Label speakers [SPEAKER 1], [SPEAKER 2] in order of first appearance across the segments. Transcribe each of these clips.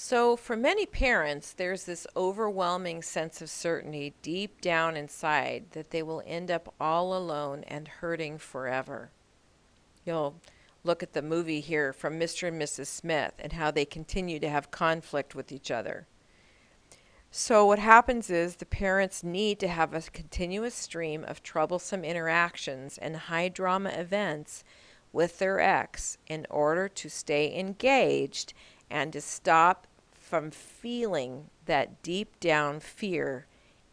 [SPEAKER 1] So, for many parents, there's this overwhelming sense of certainty deep down inside that they will end up all alone and hurting forever. You'll look at the movie here from Mr. and Mrs. Smith and how they continue to have conflict with each other. So, what happens is the parents need to have a continuous stream of troublesome interactions and high drama events with their ex in order to stay engaged and to stop from feeling that deep down fear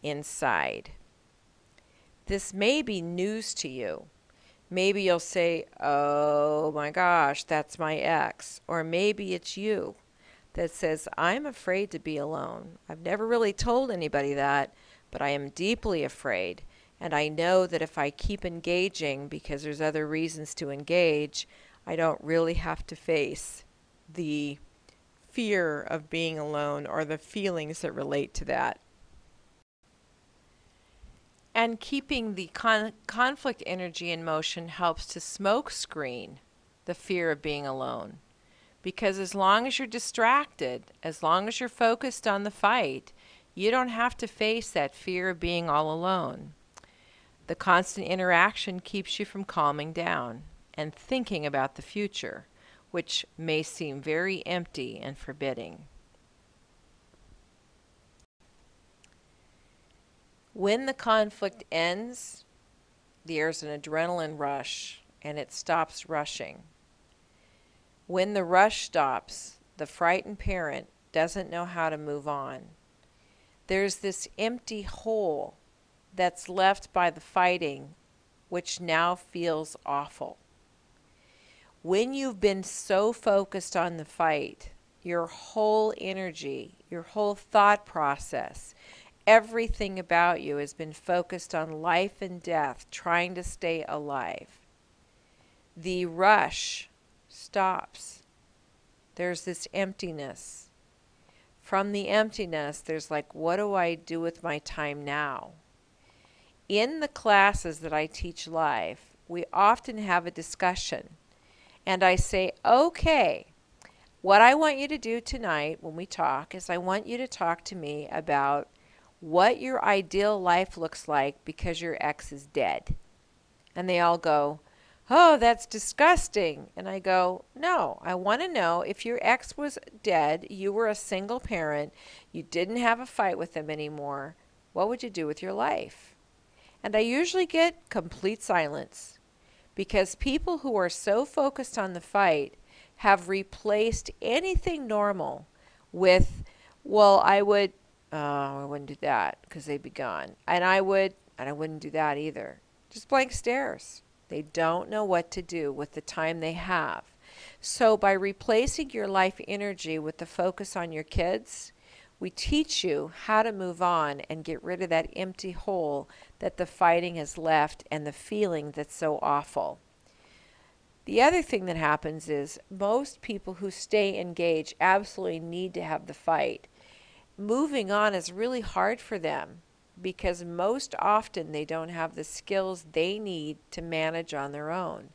[SPEAKER 1] inside. This may be news to you. Maybe you'll say, "Oh my gosh, that's my ex." Or maybe it's you that says, "I'm afraid to be alone. I've never really told anybody that, but I am deeply afraid. And I know that if I keep engaging because there's other reasons to engage, I don't really have to face the fear of being alone or the feelings that relate to that." And keeping the conflict energy in motion helps to smoke screen the fear of being alone. Because as long as you're distracted, as long as you're focused on the fight, you don't have to face that fear of being all alone. The constant interaction keeps you from calming down and thinking about the future, which may seem very empty and forbidding. When the conflict ends, there's an adrenaline rush and it stops rushing. When the rush stops, the frightened parent doesn't know how to move on. There's this empty hole that's left by the fighting, which now feels awful. When you've been so focused on the fight, your whole energy, your whole thought process, everything about you has been focused on life and death, trying to stay alive. The rush stops. There's this emptiness. From the emptiness, there's like, what do I do with my time now? In the classes that I teach live, we often have a discussion. And I say, okay, what I want you to do tonight when we talk is I want you to talk to me about what your ideal life looks like because your ex is dead. And they all go, "Oh, that's disgusting." And I go, "No, I want to know if your ex was dead, you were a single parent, you didn't have a fight with them anymore, what would you do with your life?" And I usually get complete silence because people who are so focused on the fight have replaced anything normal with, "Well, I wouldn't do that because they'd be gone. And I wouldn't do that either." Just blank stares. They don't know what to do with the time they have. So by replacing your life energy with the focus on your kids, we teach you how to move on and get rid of that empty hole that the fighting has left and the feeling that's so awful. The other thing that happens is most people who stay engaged absolutely need to have the fight. Moving on is really hard for them because most often they don't have the skills they need to manage on their own.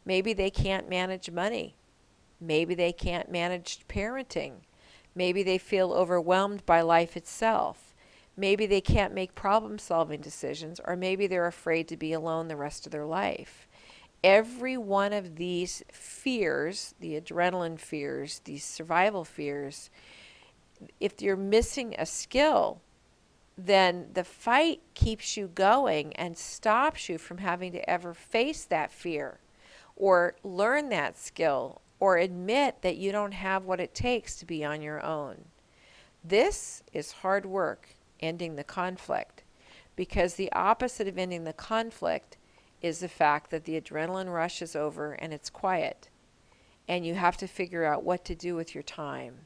[SPEAKER 1] Maybe they can't manage money. Maybe they can't manage parenting. Maybe they feel overwhelmed by life itself. Maybe they can't make problem-solving decisions, or maybe they're afraid to be alone the rest of their life. Every one of these fears, the adrenaline fears, these survival fears, if you're missing a skill, then the fight keeps you going and stops you from having to ever face that fear or learn that skill or admit that you don't have what it takes to be on your own. This is hard work, ending the conflict, because the opposite of ending the conflict is the fact that the adrenaline rush is over and it's quiet, and you have to figure out what to do with your time.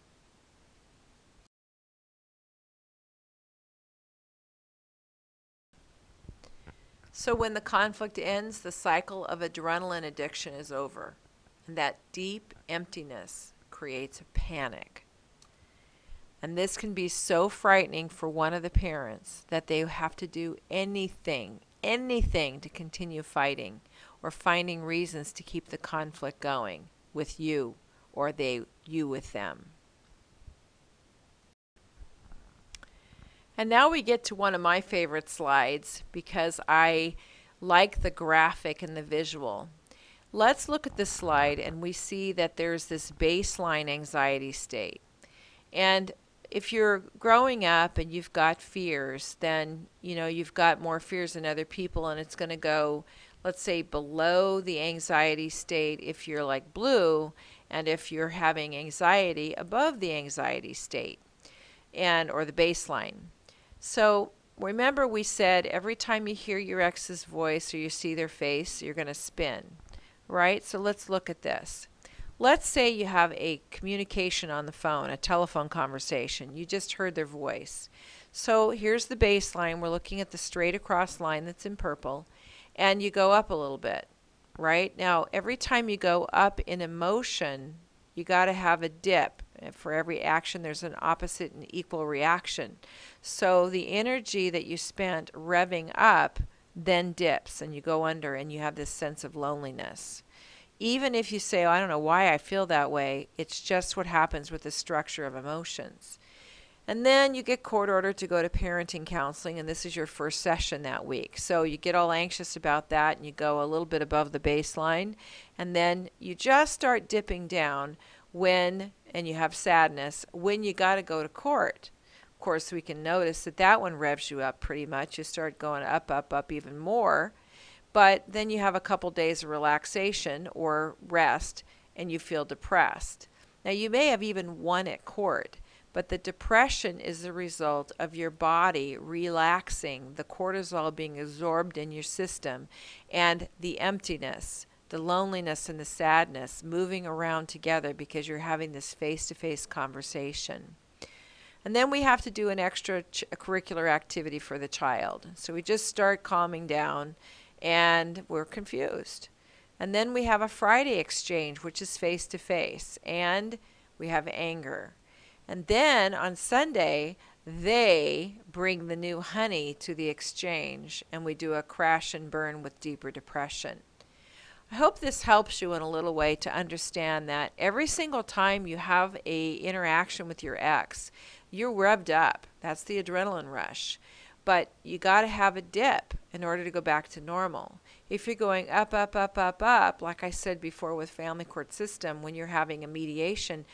[SPEAKER 1] So when the conflict ends, the cycle of adrenaline addiction is over. And that deep emptiness creates a panic. And this can be so frightening for one of the parents that they have to do anything to continue fighting or finding reasons to keep the conflict going with you or you with them. And now we get to one of my favorite slides because I like the graphic and the visual. Let's look at this slide and we see that there's this baseline anxiety state. And if you're growing up and you've got fears, then you've got more fears than other people, and it's going to go, let's say, below the anxiety state if you're like blue, and if you're having anxiety, above the anxiety state or the baseline. So remember, we said every time you hear your ex's voice or you see their face, you're going to spin, right? So let's look at this. Let's say you have a communication on the phone, a telephone conversation. You just heard their voice. So here's the baseline. We're looking at the straight across line that's in purple, and you go up a little bit, right? Now, every time you go up in emotion, you got to have a dip. For every action, there's an opposite and equal reaction. So the energy that you spent revving up then dips, and you go under, and you have this sense of loneliness. Even if you say, oh, I don't know why I feel that way, it's just what happens with the structure of emotions. And then you get court ordered to go to parenting counseling, and this is your first session that week. So you get all anxious about that, and you go a little bit above the baseline, and then you just start dipping down and you have sadness, when you got to go to court. Of course, we can notice that one revs you up pretty much. You start going up, up, up even more. But then you have a couple days of relaxation or rest, and you feel depressed. Now, you may have even won at court, but the depression is the result of your body relaxing, the cortisol being absorbed in your system, and the emptiness, the loneliness, and the sadness moving around together because you're having this face-to-face conversation. And then we have to do an extra curricular activity for the child. So we just start calming down, and we're confused. And then we have a Friday exchange, which is face-to-face, and we have anger. And then on Sunday, they bring the new honey to the exchange, and we do a crash and burn with deeper depression. I hope this helps you in a little way to understand that every single time you have an interaction with your ex, you're revved up. That's the adrenaline rush. But you got to have a dip in order to go back to normal. If you're going up, up, up, up, up, like I said before with family court system, when you're having a mediation,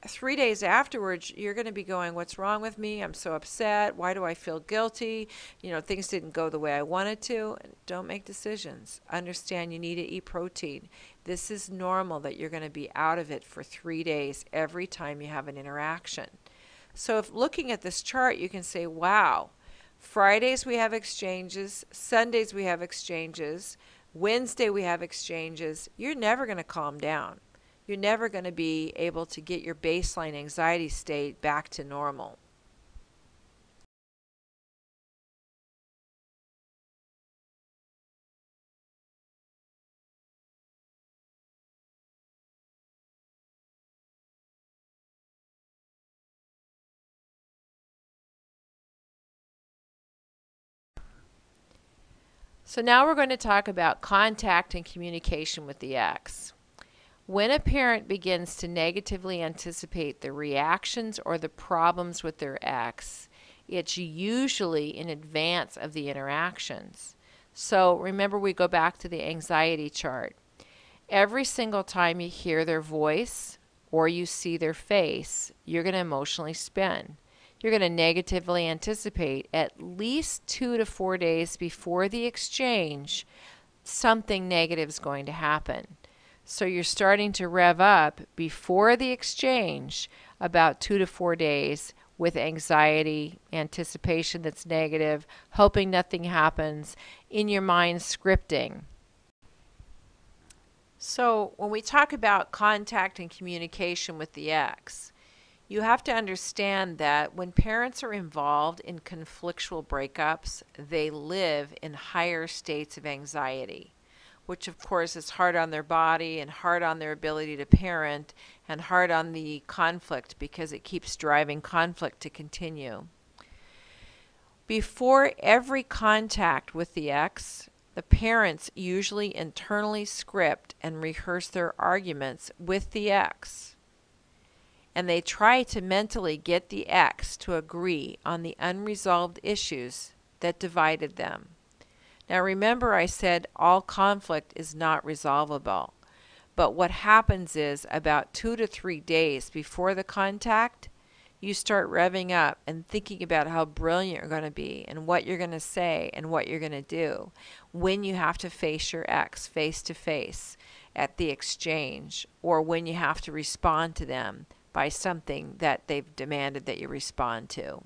[SPEAKER 1] 3 days afterwards, you're going to be going, what's wrong with me? I'm so upset. Why do I feel guilty? Things didn't go the way I wanted to. Don't make decisions. Understand you need to eat protein. This is normal that you're going to be out of it for 3 days every time you have an interaction. So if looking at this chart, you can say, wow, Fridays we have exchanges, Sundays we have exchanges, Wednesday we have exchanges. You're never going to calm down. You're never going to be able to get your baseline anxiety state back to normal. So now we're going to talk about contact and communication with the ex. When a parent begins to negatively anticipate the reactions or the problems with their ex, it's usually in advance of the interactions. So remember, we go back to the anxiety chart. Every single time you hear their voice or you see their face, you're going to emotionally spin. You're going to negatively anticipate at least 2 to 4 days before the exchange, something negative is going to happen. So you're starting to rev up before the exchange about 2 to 4 days with anxiety, anticipation that's negative, hoping nothing happens, in your mind scripting. So when we talk about contact and communication with the ex, you have to understand that when parents are involved in conflictual breakups, they live in higher states of anxiety, which of course is hard on their body and hard on their ability to parent and hard on the conflict because it keeps driving conflict to continue. Before every contact with the ex, the parents usually internally script and rehearse their arguments with the ex. and they try to mentally get the ex to agree on the unresolved issues that divided them. Now remember, I said all conflict is not resolvable, but what happens is about 2 to 3 days before the contact, you start revving up and thinking about how brilliant you're going to be and what you're going to say and what you're going to do when you have to face your ex face to face at the exchange, or when you have to respond to them by something that they've demanded that you respond to.